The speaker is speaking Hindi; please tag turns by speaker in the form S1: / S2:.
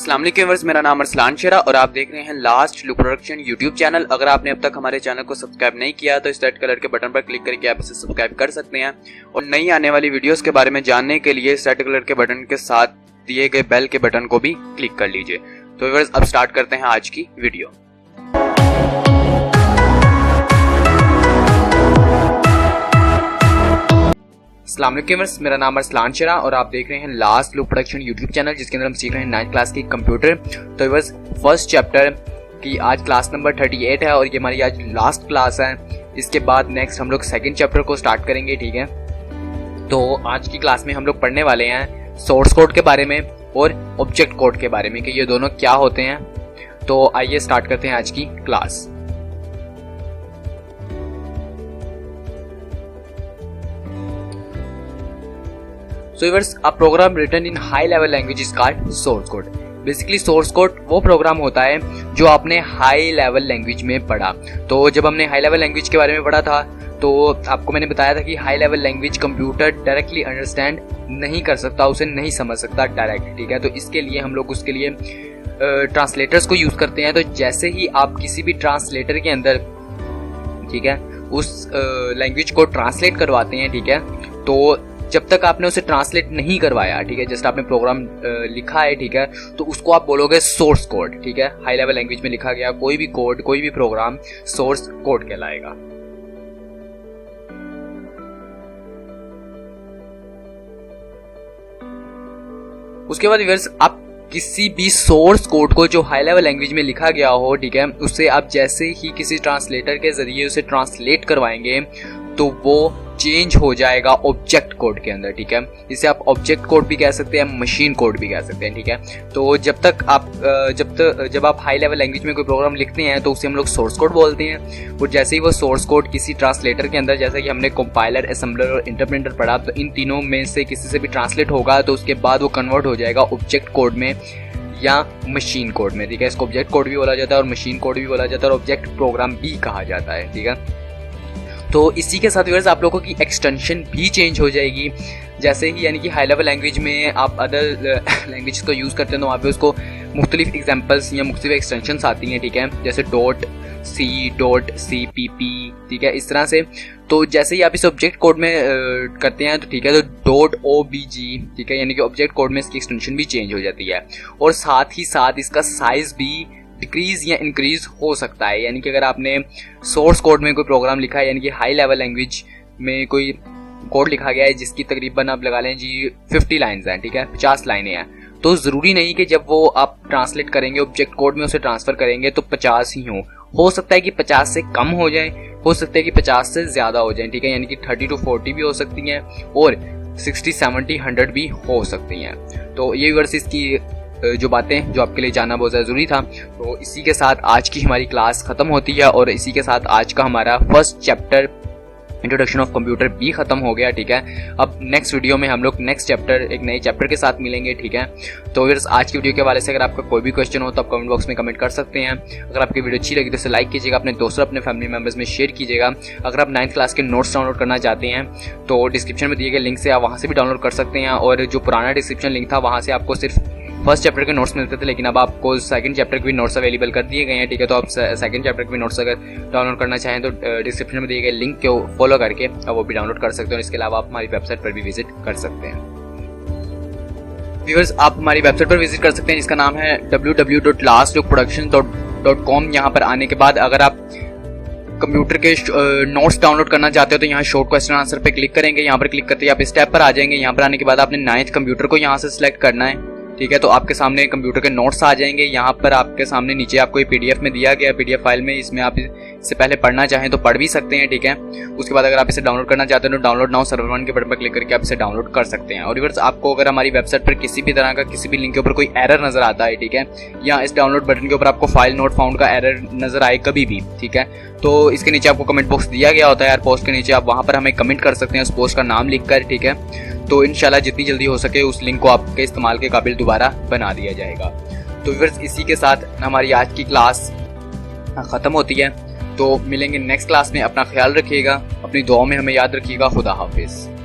S1: अस्सलाम वालेकुम व्यूअर्स, मेरा नाम अरसलान शेरा और आप देख रहे हैं last look production YouTube channel. अगर आपने अब तक हमारे चैनल को सब्सक्राइब नहीं किया तो इस रेड कलर के बटन पर क्लिक करके आप इसे सब्सक्राइब कर सकते हैं और नई आने वाली वीडियोस के बारे में जानने के लिए इस रेड कलर के बटन के साथ दिए गए बेल के बटन को भी क्लिक कर लीजिए। तो व्यूअर्स अब स्टार्ट करते हैं आज की वीडियो। अस्सलाम वालेकुम व्यूअर्स, मेरा नाम अरसलान शेरा और आप देख रहे हैं last look production YouTube channel, जिसके अंदर हम सीख रहे हैं 9th क्लास की कंप्यूटर। तो व्यूअर्स फर्स्ट चैप्टर की आज क्लास नंबर 38 है और ये हमारी आज लास्ट क्लास है। इसके बाद नेक्स्ट हम लोग सेकंड चैप्टर को स्टार्ट करेंगे, ठीक है। तो आज की क्लास में हम लोग पढ़ने वाले हैं सोर्स कोड के बारे में और ऑब्जेक्ट कोड के बारे में कि ये दोनों क्या होते हैं। तो आइए स्टार्ट करते हैं आज की class. So viewers, a program written in high level language is called source code. Basically source code वो प्रोग्राम होता है जो आपने हाई लेवल लैंग्वेज में पढ़ा। तो जब हमने हाई लेवल लैंग्वेज के बारे में पढ़ा था तो आपको मैंने बताया था कि high level language computer directly understand नहीं कर सकता, उसे नहीं समझ सकता डायरेक्ट, ठीक है। तो इसके लिए हम लोग उसके लिए ट्रांसलेटर्स को यूज करते हैं। तो जैसे ही आप किसी भी ट्रांसलेटर के अंदर, ठीक है, उस लैंग्वेज को ट्रांसलेट करवाते हैं, ठीक है, तो जब तक आपने उसे ट्रांसलेट नहीं करवाया, ठीक है, जस्ट आपने प्रोग्राम लिखा है, ठीक है, तो उसको आप बोलोगे सोर्स कोड, ठीक है। हाई लेवल लैंग्वेज में लिखा गया कोई भी कोड, कोई भी प्रोग्राम सोर्स कोड कहलाएगा। उसके बाद व्यूअर्स आप किसी भी सोर्स कोड को जो हाई लेवल लैंग्वेज में लिखा गया हो, ठीक है, उससे आप जैसे ही किसी ट्रांसलेटर के जरिए उसे ट्रांसलेट करवाएंगे तो वो चेंज हो जाएगा ऑब्जेक्ट कोड के अंदर, ठीक है। इसे आप ऑब्जेक्ट कोड भी कह सकते हैं, मशीन कोड भी कह सकते हैं, ठीक है। तो जब आप हाई लेवल लैंग्वेज में कोई प्रोग्राम लिखते हैं तो उसे हम लोग सोर्स कोड बोलते हैं। और जैसे ही वो सोर्स कोड किसी ट्रांसलेटर के अंदर, जैसे कि हमने कंपाइलर, असेंबलर और इंटरप्रेटर पढ़ा, तो इन तीनों में से किसी से भी ट्रांसलेट होगा तो उसके बाद वो कन्वर्ट हो जाएगा ऑब्जेक्ट कोड में या मशीन कोड में, ठीक है। इसको ऑब्जेक्ट कोड भी बोला जाता है और मशीन कोड भी बोला जाता है और ऑब्जेक्ट प्रोग्राम भी कहा जाता है, ठीक है। तो इसी के साथ व्यूअर्स आप लोगों की एक्सटेंशन भी चेंज हो जाएगी। जैसे ही यानी कि हाई लेवल लैंग्वेज में आप अदर लैंग्वेज को यूज़ करते हैं तो वहाँ पे उसको मुख्तलिफ एग्जांपल्स या मुख्तलिफ एक्सटेंशंस आती हैं, ठीक है, जैसे .c.cpp, ठीक है, इस तरह से। तो जैसे ही आप इस ऑब्जेक्ट कोड में करते हैं तो ठीक है, तो .obg, ठीक है, यानी कि ऑब्जेक्ट कोड में इसकी एक्सटेंशन भी चेंज हो जाती है और साथ ही साथ इसका साइज भी डिक्रीज या इंक्रीज हो सकता है। यानी कि अगर आपने सोर्स कोड में कोई प्रोग्राम लिखा है, यानी कि हाई लेवल लैंग्वेज में कोई कोड लिखा गया है जिसकी तकरीबन आप लगा लें जी 50 लाइन्स हैं, ठीक है, 50 लाइनें हैं, तो ज़रूरी नहीं कि जब वो आप ट्रांसलेट करेंगे ऑब्जेक्ट कोड में उसे ट्रांसफ़र करेंगे तो 50 ही हो सकता है कि 50 से कम हो जाए, हो सकता है कि 50 से ज़्यादा हो जाए, ठीक है, यानी कि 30 to 40 भी हो सकती हैं और 60, 70, 100 भी हो सकती हैं। तो ये व्यूअर्स इसकी जो बातें जो आपके लिए जानना बहुत ज़्यादा ज़रूरी था। तो इसी के साथ आज की हमारी क्लास ख़त्म होती है और इसी के साथ आज का हमारा first chapter introduction of computer भी ख़त्म हो गया, ठीक है। अब नेक्स्ट वीडियो में हम लोग नेक्स्ट चैप्टर, एक नए चैप्टर के साथ मिलेंगे, ठीक है। तो फिर आज की वीडियो के हवाले से अगर आपका कोई भी क्वेश्चन हो तो आप कमेंट बॉक्स में कमेंट कर सकते हैं। अगर आपकी वीडियो अच्छी लगी तो इसे लाइक कीजिएगा, अपने दोस्तों, अपने फैमिली मेम्बर्स में शेयर कीजिएगा। अगर आप 9th क्लास के नोट्स डाउनलोड करना चाहते हैं तो डिस्क्रिप्शन में दिए गए लिंक से आप वहाँ से भी डाउनलोड कर सकते हैं। और जो पुराना डिस्क्रिप्शन लिंक था वहाँ से आपको सिर्फ फर्स्ट चैप्टर के नोट्स मिलते थे, लेकिन अब आपको सेकंड चैप्टर के भी नोट्स अवेलेबल कर दिए गए हैं, ठीक है। तो आप सेकंड चैप्टर के भी नोट्स अगर डाउनलोड करना चाहें तो डिस्क्रिप्शन में दिए गए लिंक को फॉलो करके आप वो भी डाउनलोड कर सकते हैं। इसके अलावा आप हमारी वेबसाइट पर भी विजिट कर सकते हैं। व्यूअर्स आप हमारी वेबसाइट पर विजिट कर सकते हैं जिसका नाम है www.lastlookproduction.com। यहाँ पर आने के बाद अगर आप कंप्यूटर के नोट्स डाउनलोड करना चाहते हो तो यहाँ शॉर्ट क्वेश्चन आंसर पे क्लिक करेंगे। यहाँ पर क्लिक करते ही आप इस टैब पर आ जाएंगे। यहाँ पर आने के बाद आपने 9th कंप्यूटर को यहाँ से सिलेक्ट करना है, ठीक है। तो आपके सामने कंप्यूटर के नोट्स आ जाएंगे। यहाँ पर आपके सामने नीचे आपको ये PDF में दिया गया, PDF फाइल में, इसमें आप इससे पहले पढ़ना चाहें तो पढ़ भी सकते हैं, ठीक है। उसके बाद अगर आप इसे डाउनलोड करना चाहते हैं तो डाउनलोड नाउ सर्वर 1 के बटन पर क्लिक करके आप इसे डाउनलोड कर सकते हैं। और व्यूअर्स आपको अगर हमारी वेबसाइट पर किसी भी तरह का किसी भी लिंक के ऊपर कोई एरर नजर आता है, ठीक है, या इस डाउनलोड बटन के ऊपर आपको फाइल नॉट फाउंड का एरर नजर आए कभी भी, ठीक है, तो इसके नीचे आपको कमेंट बॉक्स दिया गया होता है यार पोस्ट के नीचे, आप वहाँ पर हमें कमेंट कर सकते हैं उस पोस्ट का नाम लिखकर, ठीक है। तो इंशाल्लाह जितनी जल्दी हो सके उस लिंक को आपके इस्तेमाल के काबिल दोबारा बना दिया जाएगा। तो व्यूअर्स इसी के साथ हमारी आज की क्लास ख़त्म होती है। तो मिलेंगे नेक्स्ट क्लास में। अपना ख्याल रखिएगा, अपनी दुआ में हमें याद रखिएगा। खुदा हाफिज़।